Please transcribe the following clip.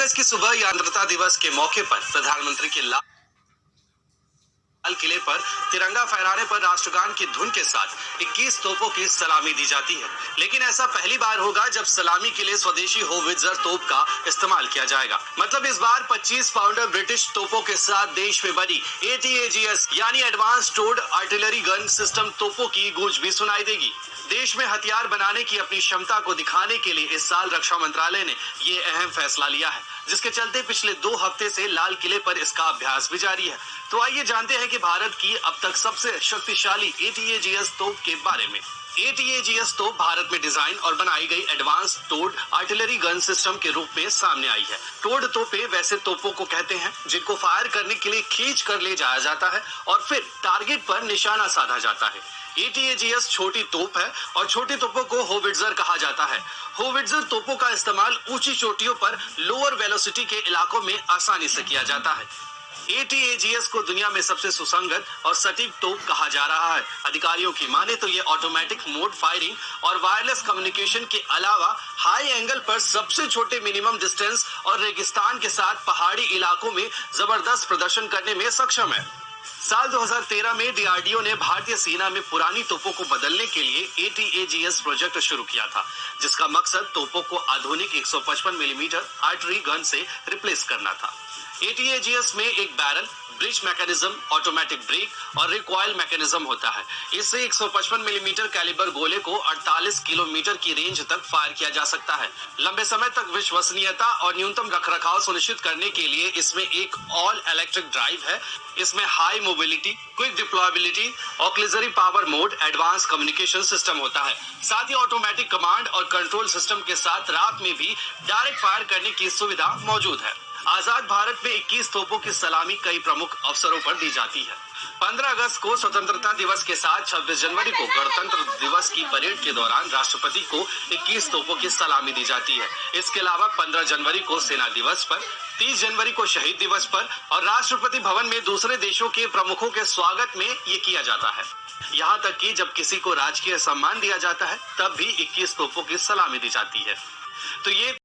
21 की सुबह स्वतंत्रता दिवस के मौके पर प्रधानमंत्री के लाल किले पर तिरंगा फहराने पर राष्ट्रगान की धुन के साथ 21 तोपों की सलामी दी जाती है। लेकिन ऐसा पहली बार होगा जब सलामी के लिए स्वदेशी होवित्जर तोप का इस्तेमाल किया जाएगा। मतलब इस बार 25 पाउंडर ब्रिटिश तोपों के साथ देश में बनी ATAGS यानी advance towed artillery gun system तोपों की गूंज भी सुनाई देगी। देश में हथियार बनाने की अपनी क्षमता को दिखाने के लिए इस साल रक्षा मंत्रालय ने ये अहम फैसला लिया है, जिसके चलते पिछले 2 हफ्ते से लाल किले पर इसका अभ्यास भी जारी है। तो आइए जानते हैं कि भारत की अब तक सबसे शक्तिशाली ATAGS तोप के बारे में। ATAGS तोप भारत में डिजाइन और बनाई गई advance towed artillery gun system के रूप में सामने आई है। टोड तोपें वैसे तोपों को कहते हैं जिनको फायर करने के लिए खींच कर ले जाया जाता है और फिर टारगेट पर निशाना साधा जाता है। ATAGS छोटी तोप है और छोटी तोपों को होवित्जर कहा जाता है। होवित्जर तोपों का इस्तेमाल ऊंची चोटियों पर लोअर वेलोसिटी के इलाकों में आसानी से किया जाता है। ATAGS को दुनिया में सबसे सुसंगत और सटीक तोप कहा जा रहा है। अधिकारियों की माने तो ये ऑटोमेटिक मोड फायरिंग और वायरलेस कम्युनिकेशन के अलावा हाई एंगल पर सबसे छोटे मिनिमम डिस्टेंस और रेगिस्तान के साथ पहाड़ी इलाकों में जबरदस्त प्रदर्शन करने में सक्षम है। साल 2013 में DRDO ने भारतीय सेना में पुरानी तोपों को बदलने के लिए ATAGS प्रोजेक्ट शुरू किया था, जिसका मकसद तोपों को आधुनिक 155 मिलीमीटर आर्टिलरी गन से रिप्लेस करना था। ATAGS में एक barrel, breech mechanism, automatic brake और रिकॉइल मैकेनिज्म होता है। इससे 155 मिलीमीटर कैलिबर गोले को 48 किलोमीटर की रेंज तक फायर किया जा सकता है। लंबे समय तक विश्वसनीयता और न्यूनतम रखरखाव सुनिश्चित करने के लिए इसमें एक ऑल इलेक्ट्रिक ड्राइव है। इसमें high mobility, quick deployability, auxiliary power mode, advance communication system होता है। साथ ही ऑटोमेटिक कमांड और कंट्रोल सिस्टम के साथ रात में भी डायरेक्ट फायर करने की सुविधा मौजूद है। आजाद भारत में 21 तोपों की सलामी कई प्रमुख अवसरों पर दी जाती है। 15 अगस्त को स्वतंत्रता दिवस के साथ 26 जनवरी को गणतंत्र दिवस की परेड के दौरान राष्ट्रपति को 21 तोपों की सलामी दी जाती है। इसके अलावा 15 जनवरी को सेना दिवस पर, 30 जनवरी को शहीद दिवस पर और राष्ट्रपति भवन में दूसरे देशों के प्रमुखों के स्वागत में ये किया जाता है। यहाँ तक कि जब किसी को राजकीय सम्मान दिया जाता है तब भी 21 तोपों की सलामी दी जाती है। तो ये